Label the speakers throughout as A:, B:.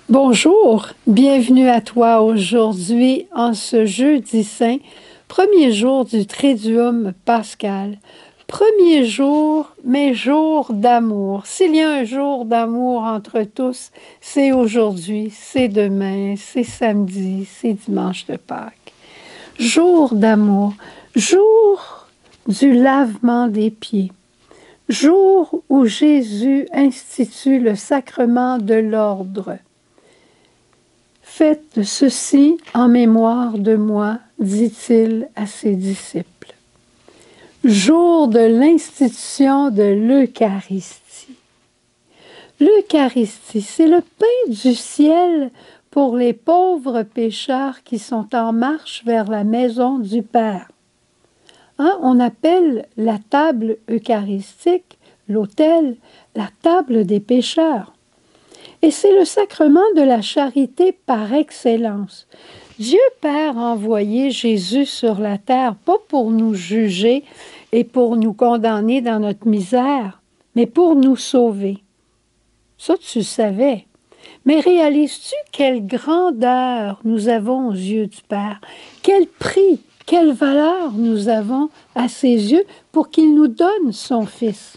A: Bonjour, bienvenue à toi aujourd'hui en ce jeudi saint, premier jour du Triduum pascal. Premier jour, mais jour d'amour. S'il y a un jour d'amour entre tous, c'est aujourd'hui, c'est demain, c'est samedi, c'est dimanche de Pâques. Jour d'amour, jour du lavement des pieds. Jour où Jésus institue le sacrement de l'ordre. Faites ceci en mémoire de moi, dit-il à ses disciples. Jour de l'institution de l'Eucharistie. L'Eucharistie, c'est le pain du ciel pour les pauvres pécheurs qui sont en marche vers la maison du Père. On appelle la table eucharistique, l'autel, la table des pécheurs. Et c'est le sacrement de la charité par excellence. Dieu Père a envoyé Jésus sur la terre, pas pour nous juger et pour nous condamner dans notre misère, mais pour nous sauver. Ça, tu le savais. Mais réalises-tu quelle grandeur nous avons aux yeux du Père? Quel prix, quelle valeur nous avons à ses yeux pour qu'il nous donne son Fils?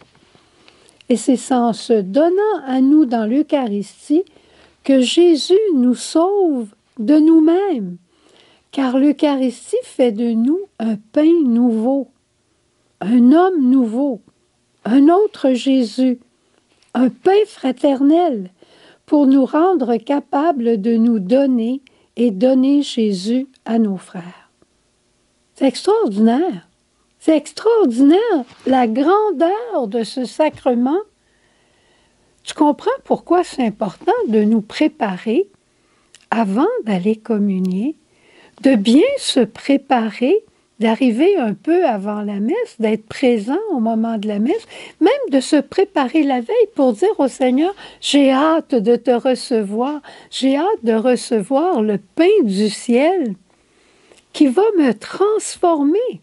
A: Et c'est en se donnant à nous dans l'Eucharistie que Jésus nous sauve de nous-mêmes, car l'Eucharistie fait de nous un pain nouveau, un homme nouveau, un autre Jésus, un pain fraternel, pour nous rendre capables de nous donner et donner Jésus à nos frères. C'est extraordinaire. C'est extraordinaire, la grandeur de ce sacrement. Tu comprends pourquoi c'est important de nous préparer avant d'aller communier, de bien se préparer, d'arriver un peu avant la messe, d'être présent au moment de la messe, même de se préparer la veille pour dire au Seigneur, j'ai hâte de te recevoir, j'ai hâte de recevoir le pain du ciel qui va me transformer.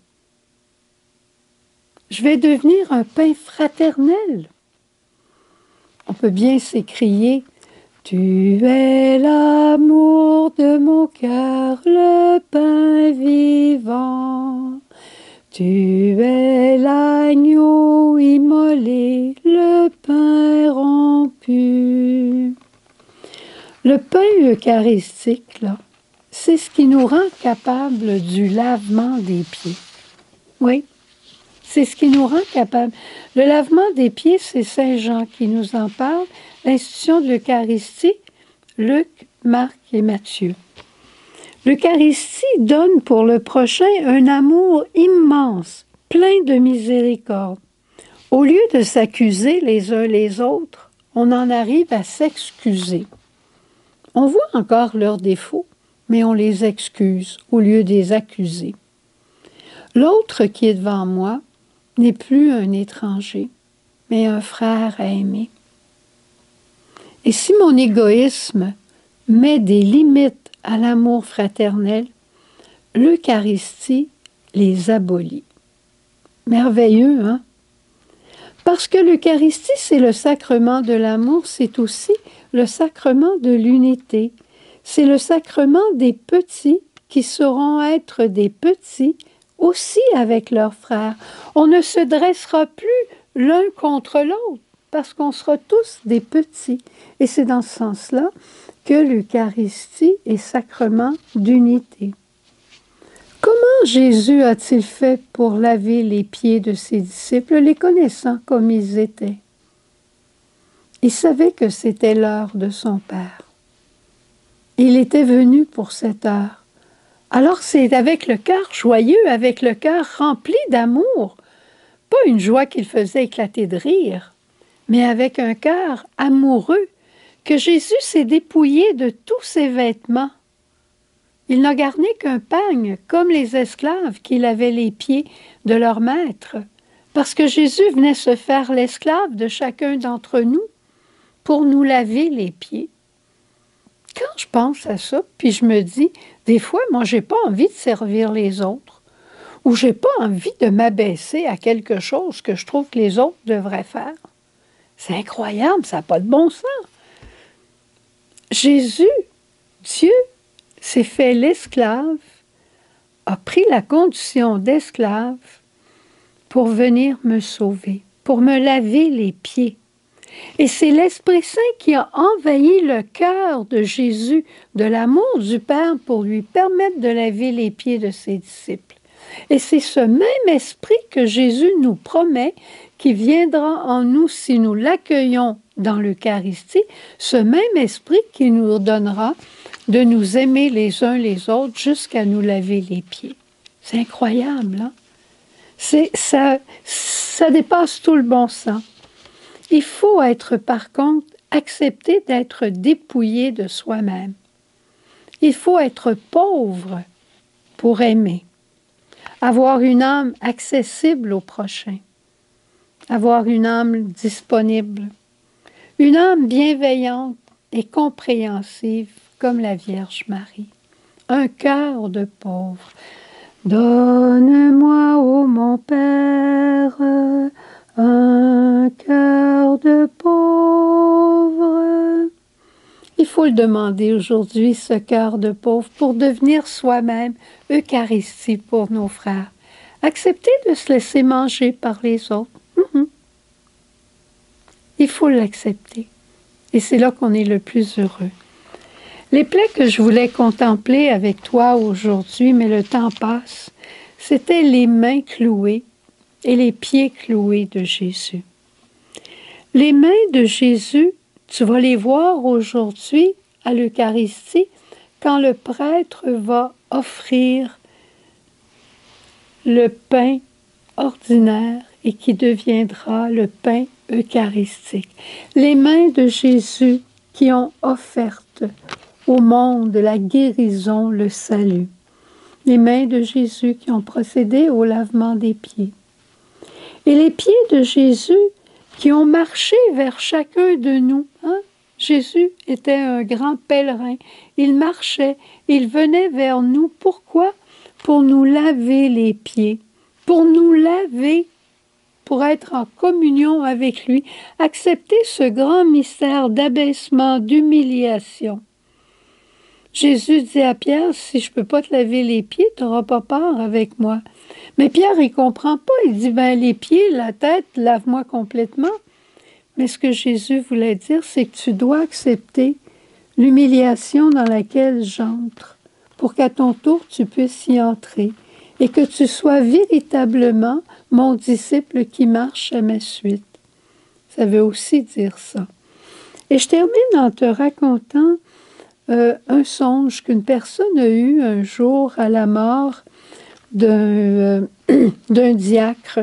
A: Je vais devenir un pain fraternel. On peut bien s'écrier « Tu es l'amour de mon cœur, le pain vivant. Tu es l'agneau immolé, le pain rompu. » Le pain eucharistique, là, c'est ce qui nous rend capables du lavement des pieds. Oui. C'est ce qui nous rend capables. Le lavement des pieds, c'est Saint Jean qui nous en parle. L'institution de l'Eucharistie, Luc, Marc et Matthieu. L'Eucharistie donne pour le prochain un amour immense, plein de miséricorde. Au lieu de s'accuser les uns les autres, on en arrive à s'excuser. On voit encore leurs défauts, mais on les excuse au lieu de les accuser. L'autre qui est devant moi n'est plus un étranger, mais un frère à aimer. Et si mon égoïsme met des limites à l'amour fraternel, l'Eucharistie les abolit. Merveilleux, hein? Parce que l'Eucharistie, c'est le sacrement de l'amour, c'est aussi le sacrement de l'unité. C'est le sacrement des petits qui sauront être des petits aussi avec leurs frères. On ne se dressera plus l'un contre l'autre parce qu'on sera tous des petits. Et c'est dans ce sens-là que l'Eucharistie est sacrement d'unité. Comment Jésus a-t-il fait pour laver les pieds de ses disciples, les connaissant comme ils étaient? Il savait que c'était l'heure de son Père. Il était venu pour cette heure. Alors c'est avec le cœur joyeux, avec le cœur rempli d'amour, pas une joie qu'il faisait éclater de rire, mais avec un cœur amoureux, que Jésus s'est dépouillé de tous ses vêtements. Il n'a gardé qu'un pagne, comme les esclaves qui lavaient les pieds de leur maître, parce que Jésus venait se faire l'esclave de chacun d'entre nous pour nous laver les pieds. Quand je pense à ça, puis je me dis, des fois, moi, j'ai pas envie de servir les autres, ou j'ai pas envie de m'abaisser à quelque chose que je trouve que les autres devraient faire. C'est incroyable, ça n'a pas de bon sens. Jésus, Dieu, s'est fait l'esclave, a pris la condition d'esclave pour venir me sauver, pour me laver les pieds. Et c'est l'Esprit Saint qui a envahi le cœur de Jésus de l'amour du Père pour lui permettre de laver les pieds de ses disciples. Et c'est ce même Esprit que Jésus nous promet qui viendra en nous si nous l'accueillons dans l'Eucharistie, ce même Esprit qui nous donnera de nous aimer les uns les autres jusqu'à nous laver les pieds. C'est incroyable, hein? Ça dépasse tout le bon sens. Il faut être, par contre, accepter d'être dépouillé de soi-même. Il faut être pauvre pour aimer. Avoir une âme accessible au prochain. Avoir une âme disponible. Une âme bienveillante et compréhensive comme la Vierge Marie. Un cœur de pauvre. Donne-moi, ô mon Père, un cœur de pauvre. Il faut le demander aujourd'hui, ce cœur de pauvre, pour devenir soi-même Eucharistie pour nos frères. Accepter de se laisser manger par les autres. Il faut l'accepter. Et c'est là qu'on est le plus heureux. Les plaies que je voulais contempler avec toi aujourd'hui, mais le temps passe, c'était les mains clouées et les pieds cloués de Jésus. Les mains de Jésus, tu vas les voir aujourd'hui à l'Eucharistie quand le prêtre va offrir le pain ordinaire et qui deviendra le pain eucharistique. Les mains de Jésus qui ont offert au monde la guérison, le salut. Les mains de Jésus qui ont procédé au lavement des pieds. Et les pieds de Jésus qui ont marché vers chacun de nous. Hein? Jésus était un grand pèlerin. Il marchait, il venait vers nous. Pourquoi? Pour nous laver les pieds, pour nous laver, pour être en communion avec lui, accepter ce grand mystère d'abaissement, d'humiliation. Jésus dit à Pierre, si je ne peux pas te laver les pieds, tu n'auras pas peur avec moi. Mais Pierre, il ne comprend pas. Il dit, les pieds, la tête, lave-moi complètement. Mais ce que Jésus voulait dire, c'est que tu dois accepter l'humiliation dans laquelle j'entre pour qu'à ton tour, tu puisses y entrer et que tu sois véritablement mon disciple qui marche à ma suite. Ça veut aussi dire ça. Et je termine en te racontant un songe qu'une personne a eu un jour à la mort d'un diacre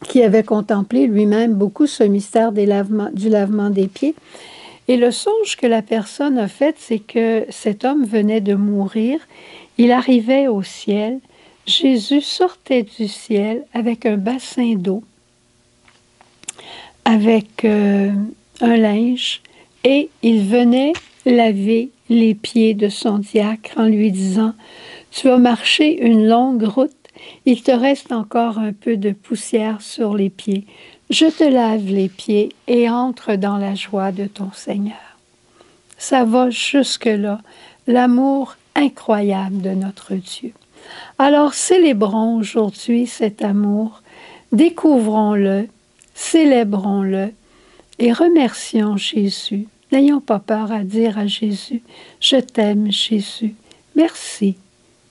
A: qui avait contemplé lui-même beaucoup ce mystère du lavement des pieds. Et le songe que la personne a fait, c'est que cet homme venait de mourir, il arrivait au ciel, Jésus sortait du ciel avec un bassin d'eau, avec un linge, et il venait laver les pieds de son diacre en lui disant « Tu vas marcher une longue route, il te reste encore un peu de poussière sur les pieds. Je te lave les pieds et entre dans la joie de ton Seigneur. » Ça va jusque-là, l'amour incroyable de notre Dieu. Alors célébrons aujourd'hui cet amour, découvrons-le, célébrons-le et remercions Jésus. N'ayons pas peur à dire à Jésus, « Je t'aime Jésus, merci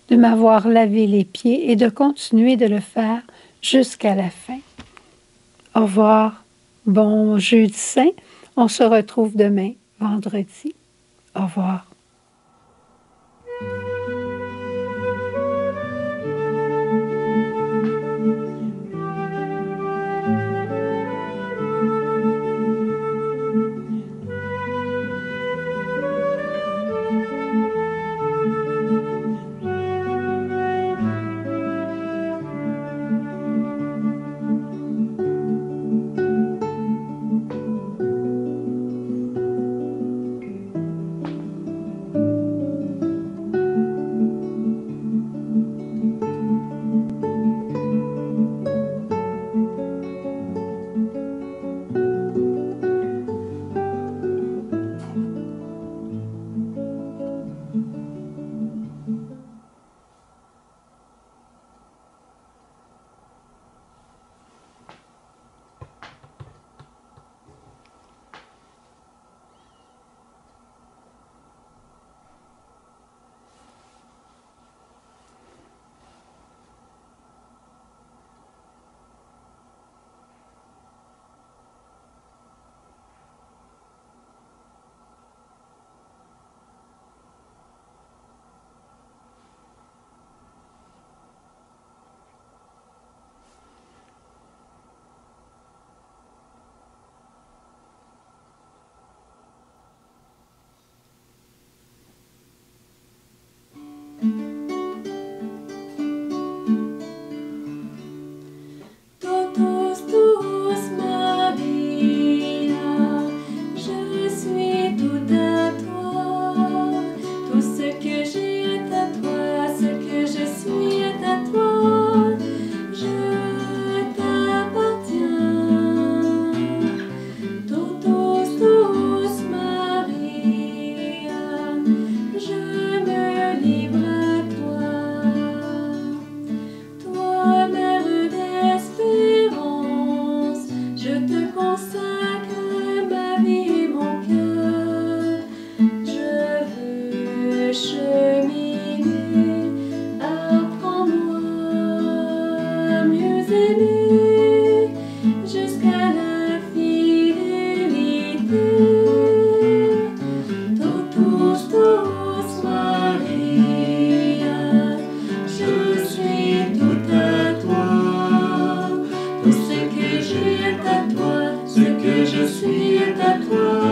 A: de m'avoir lavé les pieds et de continuer de le faire jusqu'à la fin. » Au revoir, bon jeudi saint, on se retrouve demain, vendredi. Au revoir.
B: consacre ma vie et mon cœur. Je veux cheminer, apprends-moi à mieux aimer jusqu'à la fidélité. Totus tuus, Maria, je suis tout à toi. Tout ce que j'ai est à toi, ce que je suis est à toi.